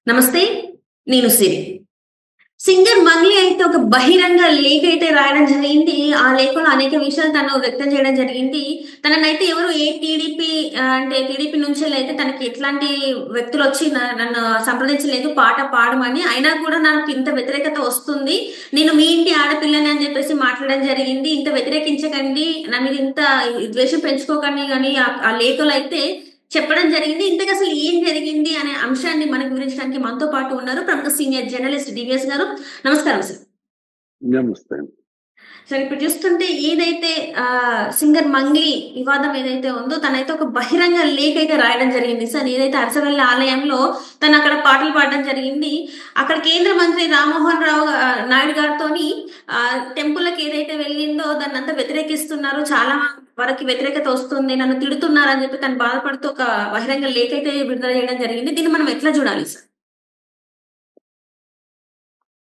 నమస్తే. నేను సిరి. సింగర్ మంగ్లీ అయితే ఒక బహిరంగ లేఖ అయితే రాయడం జరిగింది. ఆ లేఖలో అనేక విషయాలు తను వ్యక్తం చేయడం జరిగింది. తననైతే ఎవరు ఏ టీడీపీ అంటే టీడీపీ నుంచెల్లయితే తనకి ఎట్లాంటి వ్యక్తులొచ్చి నన్ను సంప్రదించలేదు పాట పాడమని. అయినా కూడా నాకు ఇంత వ్యతిరేకత వస్తుంది. నేను మీ ఇంటి ఆడపిల్లని అని చెప్పేసి మాట్లాడడం జరిగింది. ఇంత వ్యతిరేకించకండి. నా మీద ఇంత ద్వేషం పెంచుకోకండి అని ఆ లేఖలో అయితే చెప్పడం జరిగింది. ఇంతకసలు ఏం జరిగింది అనే అంశాన్ని మనకు వివరించడానికి మనతో పాటు ఉన్నారు ప్రముఖ సీనియర్ జర్నలిస్ట్ డివిఎస్ గారు. నమస్కారం సార్. నమస్తే. సార్ ఇప్పుడు చూస్తుంటే ఏదైతే సింగర్ మంగ్లీ వివాదం ఏదైతే ఉందో తనైతే ఒక బహిరంగ లేఖ అయితే రాయడం జరిగింది సార్. ఏదైతే అరసవెల్లి ఆలయంలో తను అక్కడ పాటలు పాడడం జరిగింది. అక్కడ కేంద్ర మంత్రి రామ్మోహన్ రావు నాయుడు గారితోని టెంపుల్‌కి ఏదైతే వెళ్ళిందో దాన్నంతా వ్యతిరేకిస్తున్నారు. చాలా వరకు వ్యతిరేకత వస్తుంది. నన్ను తిడుతున్నారని చెప్పి తను బాధపడుతూ ఒక బహిరంగ లేఖ అయితే విడుదల చేయడం జరిగింది. దీన్ని మనం ఎట్లా చూడాలి సార్?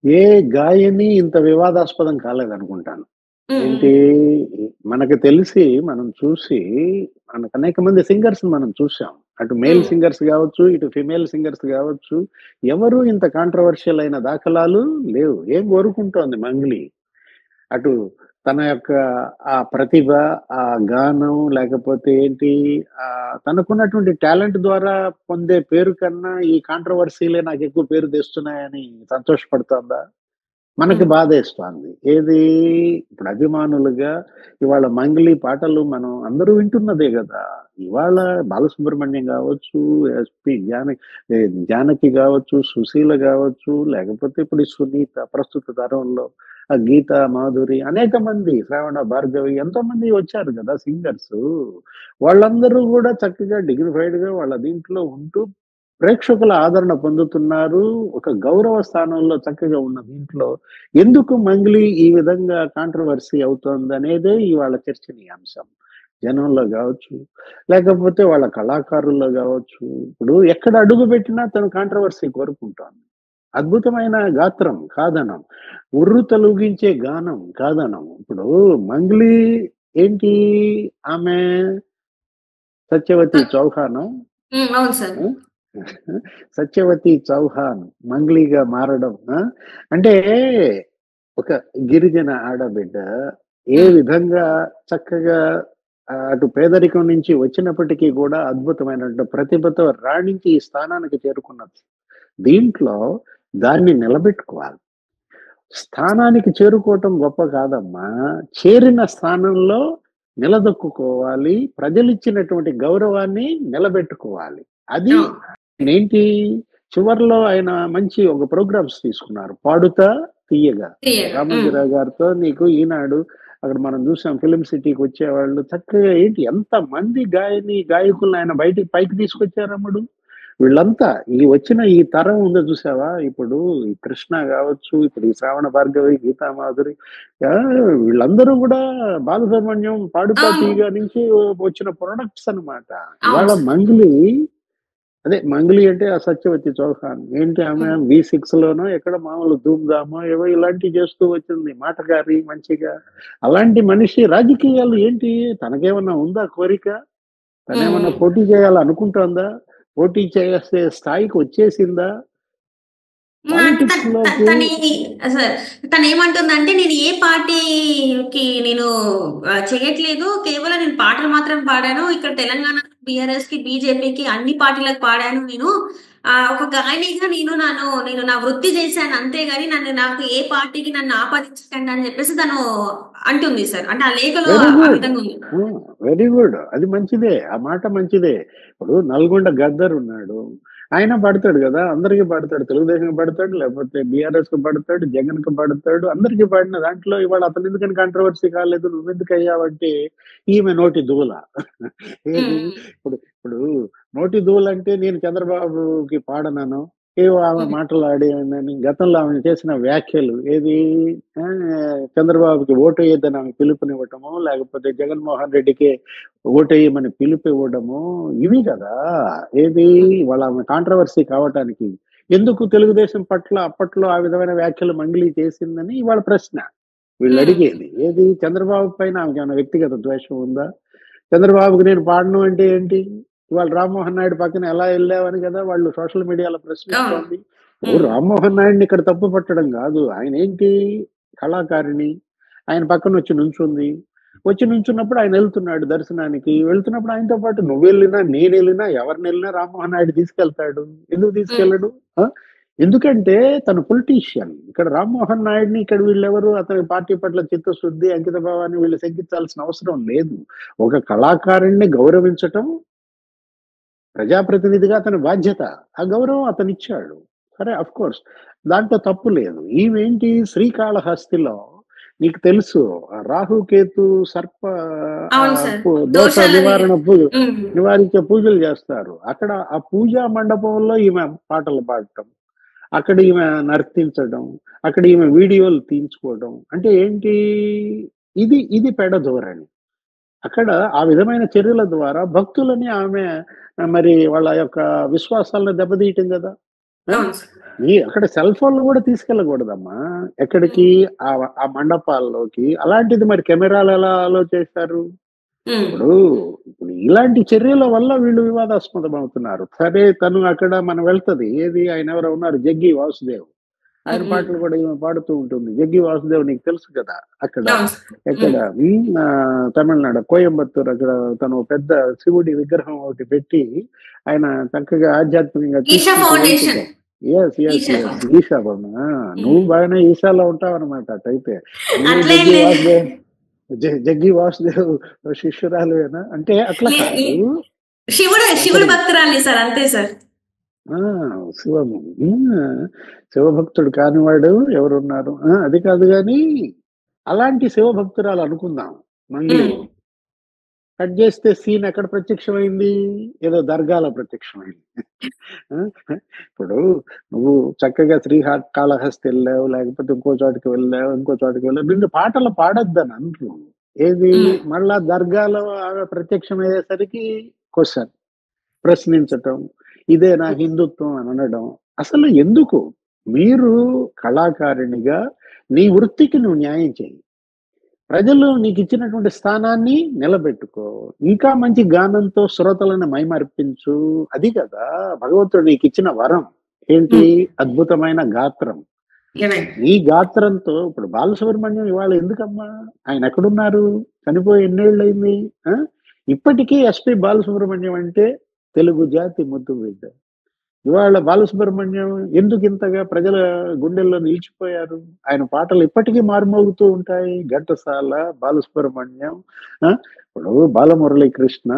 ఏ గాయని ఇంత వివాదాస్పదం కాలేదనుకుంటాను. హ్మ్. ఏంటి మనకు తెలిసి మనం చూసి మనకు అనేక మంది సింగర్స్‌ని మనం చూసాం. అటు మేల్ హ్మ్. సింగర్స్ గావచ్చు, ఇటు ఫీమేల్ సింగర్స్ గావచ్చు. ఎవరు ఇంత కాంట్రోవర్షియల్ అయిన దాఖలాలు లేవు. ఏం కోరుకుంటోంది మంగ్లీ? అటు తన యొక్క ఆ ప్రతిభ, ఆ గానం లేకపోతే ఏంటి తనకున్నటువంటి టాలెంట్ ద్వారా పొందే పేరు కన్నా ఈ కాంట్రోవర్సీలే నాకెక్కువ పేరు తెస్తున్నాయని సంతోషపడుతోందా? మనకి హ్మ్. బాధేస్తోంది. ఏది ఇప్పుడు అభిమానులుగా ఇవాళ మంగ్లీ పాటలు మనం అందరూ వింటున్నదే గదా! ఇవాళ బాలసుబ్రహ్మణ్యం గావచ్చు, జానకి గావచ్చు, సుశీల గావచ్చు, లేకపోతే ఇప్పుడు ఈ సునీత ప్రస్తుత తరంలో గీత, మాధురి అనేక మంది శ్రావణ భార్గవి ఎంతోమంది వచ్చారు గదా! సింగర్సు. వాళ్ళందరూ గూడా చక్కగా డిగ్నిఫైడ్‌గా వాళ్ళ దీంట్లో ఉంటూ ప్రేక్షకుల ఆదరణ పొందుతున్నారు. ఒక గౌరవ స్థానంలో చక్కగా ఉన్న దీంట్లో ఎందుకు మంగ్లీ ఈ విధంగా కాంట్రోవర్సీ అవుతోందనేదే ఇవాళ చర్చనీయాంశం. జనంలో గావచ్చు, లేకపోతే వాళ్ళ కళాకారుల్లో గావచ్చు. ఇప్పుడు ఎక్కడ అడుగుబెట్టినా తను కాంట్రోవర్సీ కోరుకుంటోంది. అద్భుతమైన గాత్రం కాదనం. ఉర్రు తలూగించే గానం కాదనం. ఇప్పుడు మంగ్లీ ఏంటి ఆమె సత్యవతి చౌహానా? హ్మ్. అవును సార్. ఆ! సత్యవతి చౌహాన్ మంగ్లీగా మారడం అంటే ఒక గిరిజన ఆడబిడ్డ ఏ హ్మ్. విధంగా చక్కగా అటు పేదరికం నుంచి వచ్చినప్పటికీ కూడా అద్భుతమైనటువంటి ప్రతిభతో రాణించి ఈ స్థానానికి చేరుకున్నది. దీంట్లో దాన్ని నిలబెట్టుకోవాలి. స్థానానికి చేరుకోవటం గొప్ప కాదమ్మా. చేరిన స్థానంలో నిలదొక్కుకోవాలి. ప్రజలిచ్చినటువంటి గౌరవాన్ని నిలబెట్టుకోవాలి. అది అవును. ఏంటి చివర్లో ఆయన మంచి ఒక ప్రోగ్రామ్స్ తీసుకున్నారు. 'పాడుతా తీయగా' క్లియర్‌గా. హ్మ్. రామోజీరావు గారితో నీకు ఈనాడు అక్కడ మనం చూసాం ఫిల్మ్ సిటీకి వచ్చేవాళ్ళు చక్కగా ఏంటి ఎంతమంది గాయకులను ఆయన బయటికి పైకి తీసుకొచ్చారమ్ముడు. వీళ్ళంతా వచ్చిన ఈ తరం ఉందో చూసావా? ఇప్పుడు ఈ కృష్ణ గావచ్చు, ఇప్పుడు ఈ శ్రావణ భార్గవి, గీతా మాధురి వీళ్ళందరూ గూడా బాలసుబ్రహ్మణ్యం 'పాడుతా అవును. తీయగా' నుంచి వచ్చిన ప్రొడక్ట్స్ అన్నమాట. అవును ఇవాళ సార్. మంగ్లీ అంటే ఆ సత్యవతి చౌహాన్. ఏంటి ఆమె హ్మ్. వి6లోనో ఎక్కడ మామూలు 'ధూమ్‌ధామో' ఏవో ఇలాంటివి చేస్తూ వచ్చింది. మాటకారి మంచిగా. అలాంటి మనిషి రాజకీయాలు ఏంటి తనకేమన్నా ఉందా కోరిక? హ్మ్. తనేమన్నా హ్మ్. పోటీ చేయాలనుకుంటోందా? పోటీ చేసే స్థాయికి వచ్చేసిందా? హ్మ్. అంటే పాలిటిక్స్‌లోకి సార్ తనేమంటుందంటే నేను ఏ పార్టీకి చేయట్లేదు. కేవలం నేను పాటలు మాత్రం పాడాను. ఇక్కడ తెలంగాణ బీఆర్ఎస్‌కి, బీజేపీకి అన్ని పార్టీలకు పాడాను నేను. ఒక గాయనిగా నేను నా వృత్తి చేశాను అంతేగాని నాకు ఏ పార్టీకి నన్ను ఆపాదించకండి అని చెప్పేసి తను అంటుంది సార్. అంటే ఆ లేఖలో వెరీ ఆ గుడ్. విధంగా ఉంది. ఆ! Very good. అది మంచిదే. ఆ మాట మంచిదే. ఇప్పుడు నల్గొండ గద్దర్ ఉన్నాడు. ఆయన పాడతాడు గదా! అందరికి పాడతాడు. తెలుగుదేశంకి పాడతాడు, లేకపోతే బీఆర్ఎస్‌కి పాడతాడు, జగన్‌కి పాడతాడు. అందరికి పాడిన దాంట్లో ఇవాళ అతనెందుకని కాంట్రోవర్సీ కాలేదు? నువ్వెందుకయ్యావంటే ఈమె నోటి దూల. ఏది హ్మ్. ఇప్పుడు నోటి దూలంటే నేను చంద్రబాబుకి పాడనను. ఏవో ఆమె హ్మ్. మాటలాడిందని గతంలో ఆమె చేసిన వ్యాఖ్యలు ఏది చంద్రబాబుకి ఓటెయ్యొద్దని ఆమె పిలుపునివ్వటము, లేకపోతే జగన్మోహన్ రెడ్డికి ఓటెయ్యమని పిలుపివ్వడము, ఇవి కదా! ఏది హ్మ్. వాళ్ళ ఆమె కాంట్రోవర్సీ కావటానికి. ఎందుకు తెలుగుదేశం పట్ల అప్పట్లో ఆ విధమైన వ్యాఖ్యలు మంగ్లీ చేసిందని ఇవాళ ప్రశ్న. హ్మ్. వీళ్ళడిగేది. ఏది చంద్రబాబు పైన ఆమెకేమైనా వ్యక్తిగత ద్వేషం ఉందా? చంద్రబాబుకి నేను పాడను అంటే ఏంటి? ఇవాళ రామ్మోహన్ నాయుడు పక్కన ఎలా వెళ్ళావని కదా వాళ్ళు సోషల్ మీడియాలో అవును ప్రశ్నిస్తోంది. ఉమ్, రామ్మోహన్ నాయుడిని ఇక్కడ తప్పు పట్టడం కాదు, ఆయన ఏంటి కళాకారిణి, ఆయన పక్కన వచ్చి నుంచున్నప్పుడు ఆయన వెళ్తున్నాడు దర్శనానికి, వెళ్తున్నప్పుడు ఆయనతో పాటు నువ్వు వెళ్ళినా నేను వెళ్ళినా ఎవరిని వెళ్ళినా రామ్మోహన్ నాయుడు తీసుకెళ్తాడు, ఎందుకు ఉమ్, తీసుకెళ్ళడు? ఆ? ఎందుకంటే తను పొలిటీషియన్. ఇక్కడ రామ్మోహన్ నాయుడిని ఇక్కడ వీళ్ళెవరు అతని పార్టీ పట్ల చిత్తశుద్ధి అంకిత భావాన్ని వీళ్ళు శంకించాల్సిన అవసరం లేదు. ఒక కళాకారుణ్ణి గౌరవించటం ప్రజాప్రతినిధిగా అతని బాధ్యత. ఆ గౌరవం అతను ఇచ్చాడు, సరే, అఫ్ కోర్స్ దాంట్లో తప్పు లేదు. ఈవేంటి శ్రీకాళహస్తిలో నీకు తెలుసు రాహుకేతు సర్ప అవును సార్ దోష దోషాలని నివారణ ఉమ్, నివారించే పూజలు చేస్తారు. అక్కడ ఆ పూజా మండపంలో ఈమె పాటలు పాడటం, అక్కడ ఈమె నర్తించడం, అక్కడ ఈమె వీడియోలు తీయించుకోవడం అంటే ఏంటి? ఇది పెడధోరణి. అక్కడ ఆ విధమైన చర్యల ద్వారా భక్తులని ఆమె మరి వాళ్ళ యొక్క విశ్వాసాలను దెబ్బతీయటం కదా. అవును సార్ అక్కడ సెల్ ఫోన్లు కూడా తీసుకెళ్ళకూడదమ్మా ఎక్కడికి, ఆ ఆ మండపాల్లోకి. అలాంటిది మరి కెమెరాలు ఎలా అలో చేశారు? ఉమ్, ఇప్పుడు ఇలాంటి చర్యల వల్ల వీళ్ళు వివాదాస్పదం అవుతున్నారు. సరే, తను అక్కడ మనం వెళ్తది ఏది, ఆయన ఎవరో ఉన్నారు జగ్గి వాసుదేవ్, ఆయన ఉమ్, పాటలు కూడా ఈమె పాడుతూ ఉంటుంది. జగ్గి వాసుదేవ్ నీకు తెలుసు కదా, అక్కడ అవును సార్ ఎక్కడ తమిళనాడు కోయంబత్తూర్, అక్కడ తను పెద్ద శివుడి విగ్రహం ఒకటి పెట్టి ఆయన చక్కగా ఆధ్యాత్మికంగా ఈషా తీసుకుంటూ ఫౌండేషన్ వెళ్తుంటాం. Yes yes Isha yes Isha బొమ్మ. నువ్వు బాగానే ఈశాలో ఉంటావు అనమాట అటైతే. నువ్వు అట్లేం జగ్గి లేదు వాసుదేవ్ జగ్గి వాసుదేవ్ శిష్యురాలువేనా అంటే అట్లా నే- కాదు. శివుడు అక్కడ భక్తురాలి సార్ అంతే సార్ ఆ శివము శివభక్తుడు కానివాడు ఎవరున్నారు? అది కాదు గాని అలాంటి శివభక్తురాలు అనుకుందాం మంగ్లీ. ఉమ్, కట్ చేస్తే సీన్ ఎక్కడ ప్రత్యక్షమైంది? ఏదో దర్గాలో ప్రత్యక్షమైంది. ఆ, ఇప్పుడు నువ్వు చక్కగా కాళహస్తి వెళ్ళావు, లేకపోతే ఇంకో చోటికి వెళ్ళావు, నిన్ను పాటలు పాడొద్దని అంటారు. ఏది ఉమ్, మళ్ళా దర్గాలో ఆమె ప్రత్యక్షమయ్యేసరికి క్వశ్చన్, ప్రశ్నించటం, ఇదేనా హిందుత్వం అని అనడం. అసలు ఎందుకు? మీరు కళాకారిణిగా నీ వృత్తికి నువ్వు న్యాయం చేయి, ప్రజలు నీకు ఇచ్చినటువంటి స్థానాన్ని నిలబెట్టుకో, ఇంకా మంచి గానంతో శ్రోతలను మైమర్పించు. అది కదా భగవంతుడు నీకు ఇచ్చిన వరం. ఏంటి? ఉమ్, అద్భుతమైన గాత్రం. రైట్. నీ గాత్రంతో ఇప్పుడు బాలసుబ్రహ్మణ్యం ఇవాళ ఎందుకమ్మా, ఆయన ఎక్కడున్నారు? చనిపోయి ఎన్నేళ్ళు అయింది? ఆ? ఇప్పటికీ ఎస్పి బాలసుబ్రహ్మణ్యం అంటే తెలుగు జాతి ముద్దు బిడ్డ. ఇవాళ బాలసుబ్రహ్మణ్యం ఎందుకు ఇంతగా ప్రజల గుండెల్లో నిలిచిపోయారు? ఆయన పాటలు ఇప్పటికీ మారుమోగుతూ ఉంటాయి. ఘంటసాల, బాలసుబ్రహ్మణ్యం, ఆ, ఇప్పుడు బాలమురళీకృష్ణ.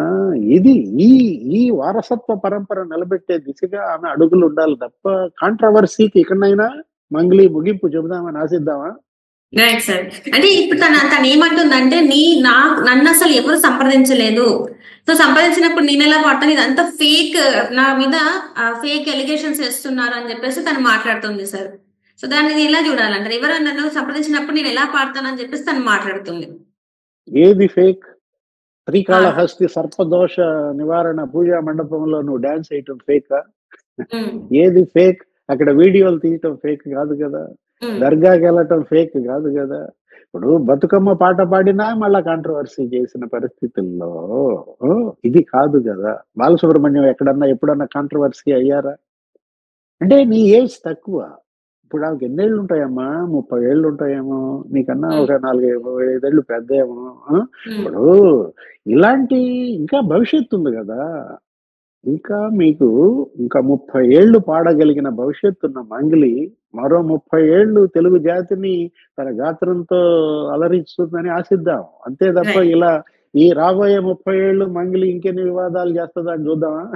ఇది ఈ ఈ వారసత్వ పరంపర నిలబెట్టే దిశగా ఆమె అడుగులు ఉండాలి తప్ప కాంట్రవర్సీకి ఇకనైనా మంగ్లీ ముగింపు చెబుదామని ఆశిద్దామా? Right sir. అంటే ఇప్పుడు తను ఏమంటుందంటే నన్ను అసలు ఎవరు సంప్రదించలేదు, సో సంప్రదించినప్పుడు నేను ఎలా పడతాను, ఇదంతా ఫేక్, నా మీద ఫేక్ ఎలిగేషన్స్ వేస్తున్నారు అని చెప్పేసి తను మాట్లాడుతుంది సార్. సో దాన్ని ఎలా చూడాలంటారు? ఎవరైనా నన్ను సంప్రదించినప్పుడు నేను ఎలా పాడతానని చెప్పేసి తను మాట్లాడుతుంది. ఏది ఫేక్? శ్రీకాళహస్తి సర్పదోష నివారణ పూజా మండపంలో నువ్వు డాన్స్ వేయటం ఫేకా? ఉమ్, ఏది ఫేక్? అక్కడ వీడియోలు తీయటం ఫేక్ కాదు కదా, ఉమ్, దర్గాకి వెళ్ళటం ఫేక్ కాదు కదా. ఇప్పుడు బతుకమ్మ పాట పాడినా మళ్ళా కాంట్రవర్సీ చేసిన పరిస్థితుల్లో ఇది కాదు కదా. బాలసుబ్రహ్మణ్యం ఎప్పుడన్నా కాంట్రవర్సీ అయ్యారా? అంటే నీ ఏజ్ తక్కువ. ఇప్పుడు ఆమెకి ఎన్నేళ్ళు ఉంటాయమ్మా? 30 ఏళ్ళు ఉంటాయేమో, నీకన్నా ఉమ్, ఒక 4-5 ఏళ్ళు పెద్ద ఏమో. ఉమ్, ఇప్పుడు ఇలాంటి ఇంకా భవిష్యత్తు ఉంది కదా. మీకు ఇంకా 30 ఏళ్ళు పాడగలిగిన భవిష్యత్తున్న మంగ్లీ మరో 30 ఏళ్ళు తెలుగు జాతిని తన గాత్రంతో అలరిస్తుందని ఆశిద్దాం. అంతే తప్ప రైట్. ఇలా ఈ రాబోయే 30 ఏళ్ళు మంగ్లీ ఇంకెన్ని వివాదాలు చేస్తుందని చూద్దామా?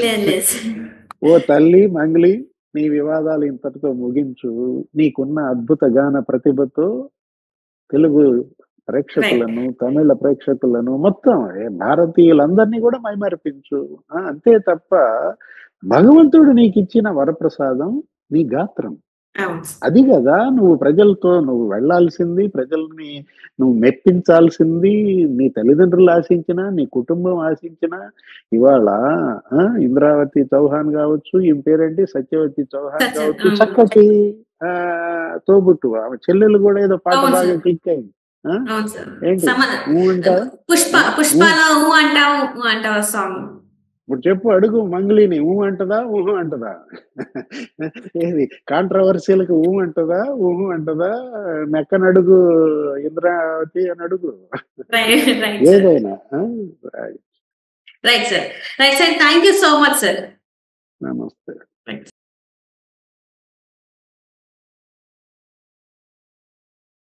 లేదు లేదు సార్. ఓ తల్లి మంగ్లీ, నీ వివాదాలు ఇంతటితో ముగించు. నీకున్న అద్భుత గాన ప్రతిభతో తెలుగు ప్రేక్షకులను, తమిళ ప్రేక్షకులను, మొత్తం భారతీయులందరినీ కూడా మైమరిపించు. అంతే తప్ప భగవంతుడు నీకు ఇచ్చిన వరప్రసాదం నీ గాత్రం. అవును సార్. అది కదా నువ్వు ప్రజలతో నువ్వు వెళ్ళాల్సింది, ప్రజల్ని నువ్వు మెప్పించాల్సింది. నీ తల్లిదండ్రులు ఆశించిన, నీ కుటుంబం ఆశించిన. ఇవాళ ఇంద్రావతి చౌహాన్ కావచ్చు, ఈమె పేరేంటి సత్యవతి చౌహాన్ కావచ్చు, చక్కటి తోబుట్టు ఆమె చెల్లెలు కూడా ఏదో పాట అవును బాగా సార్. క్లిక్ అయింది. అవును సార్. ఏంటి? పుష్పలో అంటావు అంటావా సాంగ్. ఇప్పుడు చెప్పు, అడుగు మంగ్లీని, అంటదా అంటదా? ఏది కాంట్రవర్సీలకు అంటదా అంటదా? మెక్కనడుగు ఇంద్రావతి అని అడుగు, రైట్ రైట్ సార్. ఏదైనా. Right sir. Right sir. Thank you so much sir. నమస్తే. రైట్.